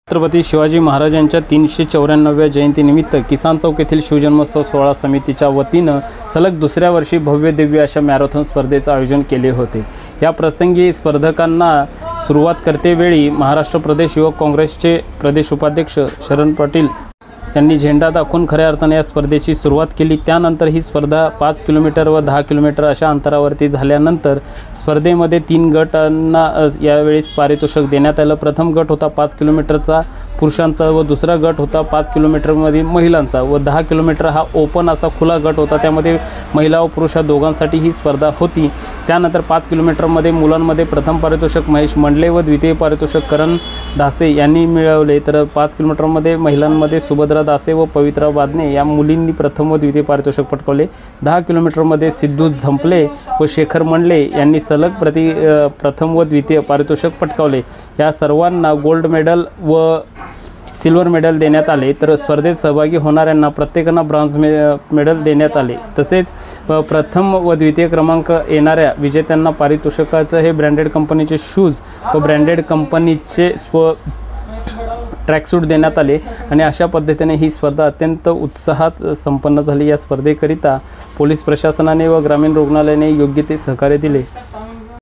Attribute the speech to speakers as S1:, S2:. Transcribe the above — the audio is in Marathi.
S1: छत्रपती शिवाजी महाराजांच्या 394व्या जयंतीनिमित्त किसान चौक येथील शिवजन्मोत्सव सोहळा समितीच्या वतीनं सलग दुसऱ्या वर्षी भव्य दिव्य अशा मॅरेथॉन स्पर्धेचं आयोजन केले होते। या प्रसंगी स्पर्धकांना सुरुवात करतेवेळी महाराष्ट्र प्रदेश युवक काँग्रेसचे प्रदेश उपाध्यक्ष शरण पाटील यांनी झेंडा दाखवून खऱ्या अर्थाने या स्पर्धेची सुरुवात केली। त्यानंतर ही स्पर्धा 5 किलोमीटर व 10 किलोमीटर अशा अंतरावरती झाल्यानंतर स्पर्धेमध्ये 3 गटांना यावेळेस पारितोषिक देण्यात आलं। प्रथम गट होता 5 किलोमीटरचा पुरुषांचा व दुसरा गट होता 5 किलोमीटरमध्ये महिलांचा व 10 किलोमीटर हा ओपन असा खुला गट होता, त्यामध्ये महिला व पुरुष दोघांसाठी ही स्पर्धा होती। त्यानंतर 5 किलोमीटरमध्ये मुलांमध्ये प्रथम पारितोषिक महेश मंडले व द्वितीय पारितोषिक करण दासे यांनी मिळवले, तर 5 किलोमीटरमध्ये महिलांमध्ये सुभद्रा दासे व पवित्रा बादने या मुलींनी प्रथम व द्वितीय पारितोषिक पटकावले। 10 किलोमीटरमध्ये सिद्धू झंपले व शेखर मंडले यांनी सलग प्रथम व द्वितीय पारितोषिक पटकावले। या सर्वांना गोल्ड मेडल व सिल्वर मेडल देण्यात आले, तर स्पर्धेत सहभागी होणाऱ्यांना प्रत्येकांना ब्रॉन्झ मेडल देण्यात आले। तसेच प्रथम व द्वितीय क्रमांक येणाऱ्या विजेत्यांना पारितोषिकाचं हे ब्रँडेड कंपनीचे शूज व ब्रँडेड कंपनीचे ट्रॅकसूट देण्यात आले आणि अशा पद्धतीने ही स्पर्धा अत्यंत उत्साहात संपन्न झाली। या स्पर्धेकरिता पोलीस प्रशासनाने व ग्रामीण रुग्णालयाने योग्य ते सहकार्य दिले।